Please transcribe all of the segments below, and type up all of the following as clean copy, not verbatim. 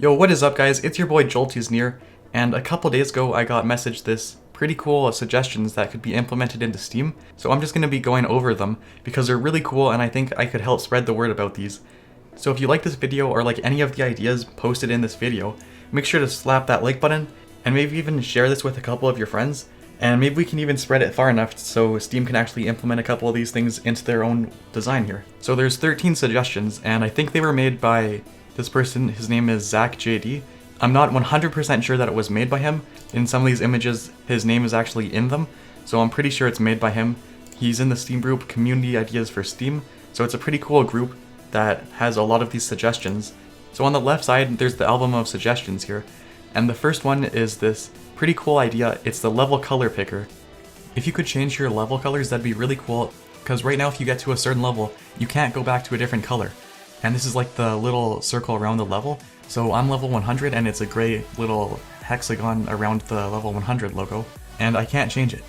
Yo, what is up guys? It's your boy Jolty's near, and a couple days ago I got messaged this pretty cool suggestions that could be implemented into Steam, so I'm just going to be going over them because they're really cool and I think I could help spread the word about these. So if you like this video or like any of the ideas posted in this video, make sure to slap that like button and maybe even share this with a couple of your friends, and maybe we can even spread it far enough so Steam can actually implement a couple of these things into their own design here. So there's 13 suggestions and I think they were made by this person. His name is Zach JD. I'm not 100% sure that it was made by him. In some of these images, his name is actually in them, so I'm pretty sure it's made by him. He's in the Steam group Community Ideas for Steam, so it's a pretty cool group that has a lot of these suggestions. So on the left side, there's the album of suggestions here, and the first one is this pretty cool idea. It's the level color picker. If you could change your level colors, that'd be really cool, because right now if you get to a certain level, you can't go back to a different color. And this is like the little circle around the level. So I'm level 100 and it's a gray little hexagon around the level 100 logo, and I can't change it.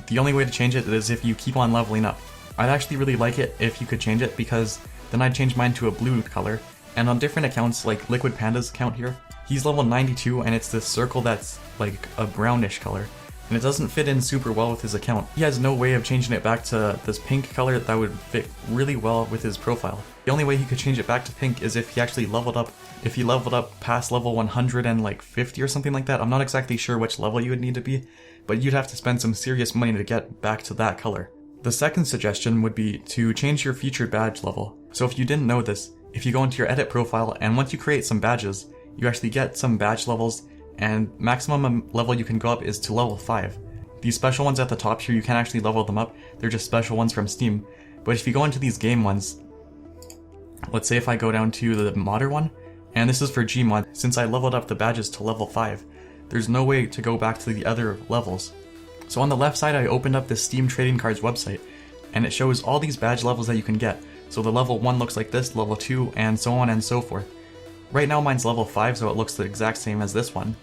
The only way to change it is if you keep on leveling up. I'd actually really like it if you could change it, because then I'd change mine to a blue color. And on different accounts, like Liquid Panda's account here, he's level 92 and it's this circle that's like a brownish color, and it doesn't fit in super well with his account. He has no way of changing it back to this pink color that would fit really well with his profile. The only way he could change it back to pink is if he actually leveled up. If he leveled up past level 150 or something like that. I'm not exactly sure which level you would need to be, but you'd have to spend some serious money to get back to that color. The second suggestion would be to change your featured badge level. So if you didn't know this, if you go into your edit profile and once you create some badges, you actually get some badge levels, and maximum level you can go up is to level 5. These special ones at the top here, you can't actually level them up, they're just special ones from Steam. But if you go into these game ones, let's say if I go down to the modder one, and this is for Gmod, since I leveled up the badges to level 5, there's no way to go back to the other levels. So on the left side I opened up this Steam Trading Cards website, and it shows all these badge levels that you can get. So the level 1 looks like this, level 2, and so on and so forth. Right now mine's level 5, so it looks the exact same as this one.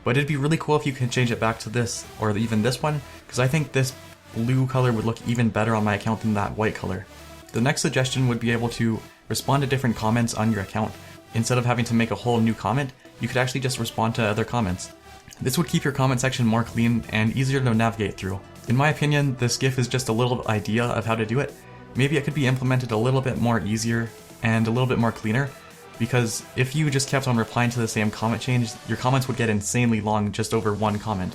But it'd be really cool if you could change it back to this, or even this one, because I think this blue color would look even better on my account than that white color. The next suggestion would be able to respond to different comments on your account. Instead of having to make a whole new comment, you could actually just respond to other comments. This would keep your comment section more clean and easier to navigate through. In my opinion, this GIF is just a little idea of how to do it. Maybe it could be implemented a little bit more easier and a little bit more cleaner, because if you just kept on replying to the same comment change, your comments would get insanely long just over one comment.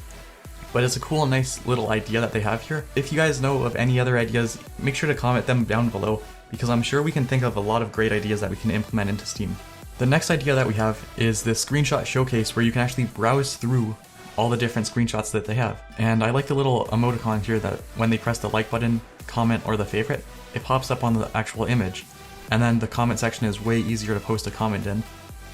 But it's a cool, nice little idea that they have here. If you guys know of any other ideas, make sure to comment them down below, because I'm sure we can think of a lot of great ideas that we can implement into Steam. The next idea that we have is this screenshot showcase where you can actually browse through all the different screenshots that they have. And I like the little emoticon here that when they press the like button, comment, or the favorite, it pops up on the actual image. And then the comment section is way easier to post a comment in.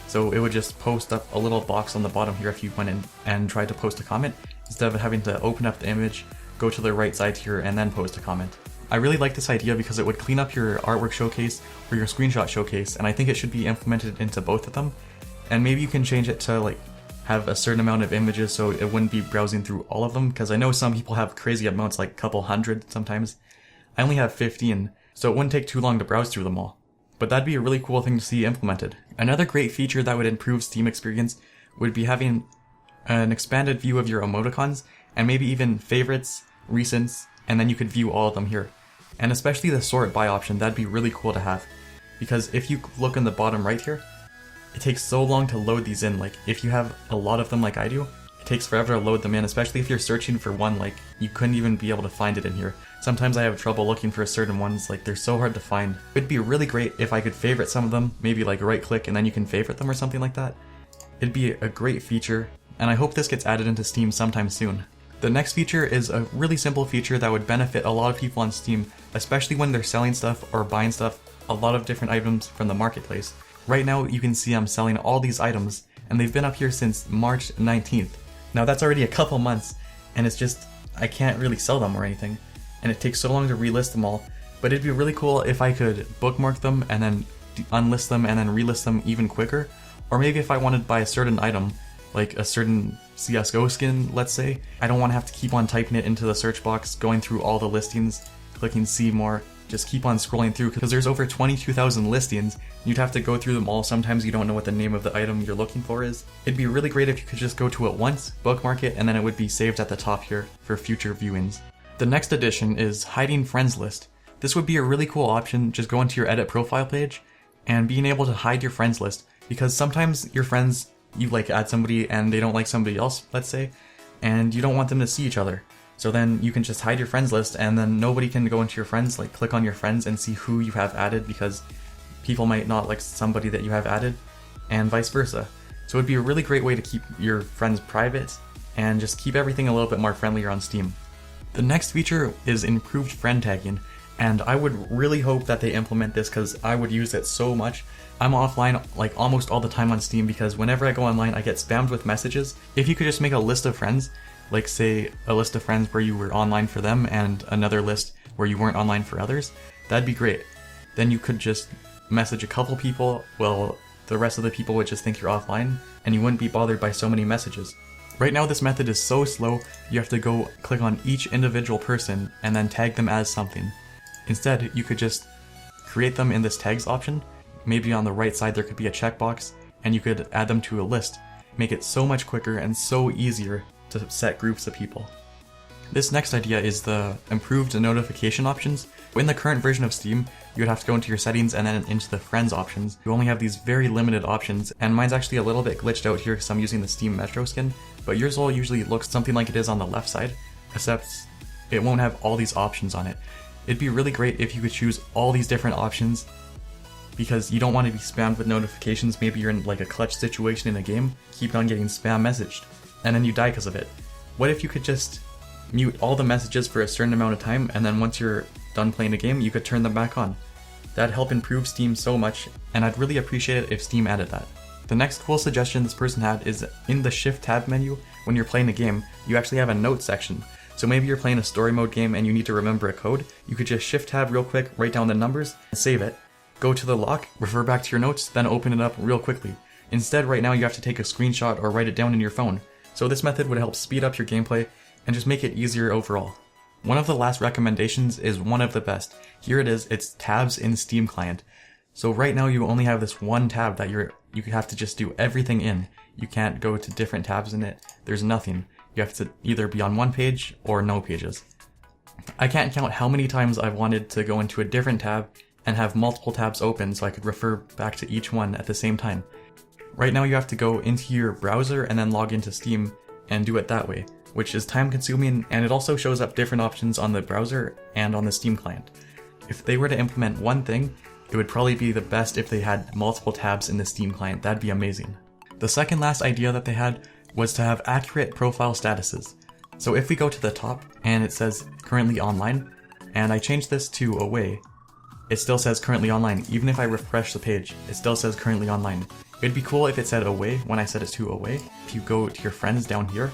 So it would just post up a little box on the bottom here if you went in and tried to post a comment, instead of having to open up the image, go to the right side here, and then post a comment. I really like this idea because it would clean up your artwork showcase or your screenshot showcase, and I think it should be implemented into both of them. And maybe you can change it to like have a certain amount of images so it wouldn't be browsing through all of them, because I know some people have crazy amounts, like a couple hundred sometimes. I only have 15, so it wouldn't take too long to browse through them all. But that'd be a really cool thing to see implemented. Another great feature that would improve Steam experience would be having an expanded view of your emoticons, and maybe even favorites, recents, and then you could view all of them here. And especially the sort by option, that'd be really cool to have. Because if you look in the bottom right here, it takes so long to load these in. Like if you have a lot of them like I do, it takes forever to load them in, especially if you're searching for one, like you couldn't even be able to find it in here. Sometimes I have trouble looking for certain ones, like they're so hard to find. It'd be really great if I could favorite some of them, maybe like right click and then you can favorite them or something like that. It'd be a great feature, and I hope this gets added into Steam sometime soon. The next feature is a really simple feature that would benefit a lot of people on Steam, especially when they're selling stuff or buying stuff, a lot of different items from the marketplace. Right now you can see I'm selling all these items, and they've been up here since March 19th. Now that's already a couple months, and it's just, I can't really sell them or anything, and it takes so long to relist them all. But it'd be really cool if I could bookmark them and then unlist them and then relist them even quicker. Or maybe if I wanted to buy a certain item, like a certain CSGO skin, let's say, I don't want to have to keep on typing it into the search box, going through all the listings, clicking see more, just keep on scrolling through because there's over 22,000 listings. You'd have to go through them all. Sometimes you don't know what the name of the item you're looking for is. It'd be really great if you could just go to it once, bookmark it, and then it would be saved at the top here for future viewings. The next addition is hiding friends list. This would be a really cool option. Just go into your edit profile page and being able to hide your friends list, because sometimes your friends, you like add somebody and they don't like somebody else, let's say, and you don't want them to see each other. So then you can just hide your friends list and then nobody can go into your friends, like click on your friends and see who you have added, because people might not like somebody that you have added and vice versa. So it'd be a really great way to keep your friends private and just keep everything a little bit more friendlier on Steam. The next feature is improved friend tagging, and I would really hope that they implement this because I would use it so much. I'm offline like almost all the time on Steam because whenever I go online I get spammed with messages. If you could just make a list of friends, like say a list of friends where you were online for them and another list where you weren't online for others, that'd be great. Then you could just message a couple people, well, the rest of the people would just think you're offline and you wouldn't be bothered by so many messages. Right now this method is so slow, you have to go click on each individual person and then tag them as something. Instead, you could just create them in this tags option. Maybe on the right side there could be a checkbox and you could add them to a list. Make it so much quicker and so easier to set groups of people. This next idea is the improved notification options. In the current version of Steam, you would have to go into your settings and then into the friends options. You only have these very limited options, and mine's actually a little bit glitched out here because I'm using the Steam Metro skin, but yours will usually look something like it is on the left side, except it won't have all these options on it. It'd be really great if you could choose all these different options, because you don't want to be spammed with notifications. Maybe you're in like a clutch situation in a game, keep on getting spam messaged, and then you die because of it. What if you could just mute all the messages for a certain amount of time, and then once you're done playing a game, you could turn them back on? That'd help improve Steam so much, and I'd really appreciate it if Steam added that. The next cool suggestion this person had is in the Shift tab menu, when you're playing a game, you actually have a notes section. So maybe you're playing a story mode game and you need to remember a code, you could just Shift tab real quick, write down the numbers, and save it. Go to the lock, refer back to your notes, then open it up real quickly. Instead, right now you have to take a screenshot or write it down in your phone. So this method would help speed up your gameplay and just make it easier overall. One of the last recommendations is one of the best. Here it is, it's tabs in Steam Client. So right now you only have this one tab that you have to just do everything in. You can't go to different tabs in it, there's nothing. You have to either be on one page or no pages. I can't count how many times I've wanted to go into a different tab and have multiple tabs open so I could refer back to each one at the same time. Right now you have to go into your browser and then log into Steam and do it that way, which is time consuming, and it also shows up different options on the browser and on the Steam client. If they were to implement one thing, it would probably be the best if they had multiple tabs in the Steam client. That'd be amazing. The second last idea that they had was to have accurate profile statuses. So if we go to the top and it says currently online, and I change this to away, it still says currently online. Even if I refresh the page, it still says currently online. It'd be cool if it said away when I set it to away. If you go to your friends down here,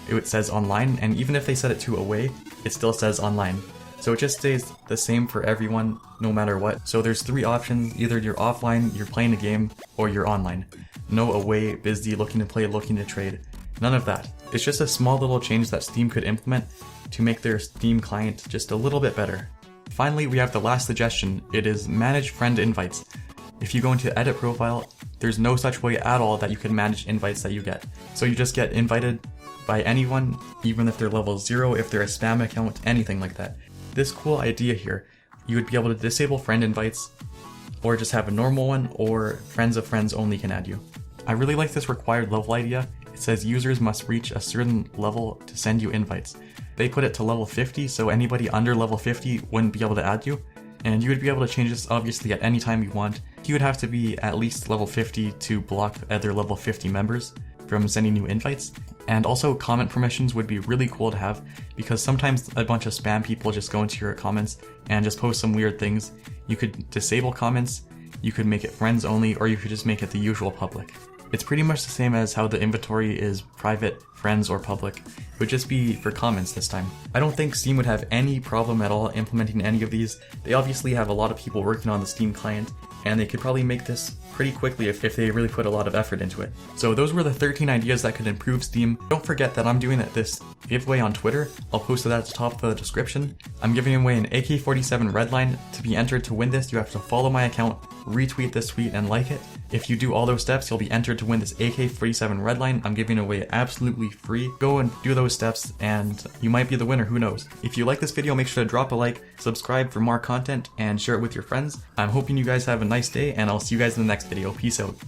it says online, and even if they set it to away, it still says online. So it just stays the same for everyone, no matter what. So there's three options: either you're offline, you're playing a game, or you're online. No away, busy, looking to play, looking to trade. None of that. It's just a small little change that Steam could implement to make their Steam client just a little bit better. Finally, we have the last suggestion. It is manage friend invites. If you go into edit profile, there's no such way at all that you can manage invites that you get. So you just get invited by anyone, even if they're level 0, if they're a spam account, anything like that. This cool idea here, you would be able to disable friend invites, or just have a normal one, or friends of friends only can add you. I really like this required level idea. It says users must reach a certain level to send you invites. They put it to level 50, so anybody under level 50 wouldn't be able to add you. And you would be able to change this obviously at any time you want. You would have to be at least level 50 to block other level 50 members from sending you invites. And also comment permissions would be really cool to have, because sometimes a bunch of spam people just go into your comments and just post some weird things. You could disable comments, you could make it friends only, or you could just make it the usual public. It's pretty much the same as how the inventory is private friends or public. It would just be for comments this time. I don't think Steam would have any problem at all implementing any of these. They obviously have a lot of people working on the Steam client, and they could probably make this pretty quickly if they really put a lot of effort into it. So those were the 13 ideas that could improve Steam. Don't forget that I'm doing this giveaway on Twitter. I'll post it at the top of the description. I'm giving away an AK-47 Redline. To be entered to win this, you have to follow my account, retweet this tweet, and like it. If you do all those steps, you'll be entered to win this AK-47 Redline. I'm giving away absolutely free. Go and do those steps and you might be the winner, who knows. If you like this video, make sure to drop a like, subscribe for more content, and share it with your friends. I'm hoping you guys have a nice day, and I'll see you guys in the next video. Peace out.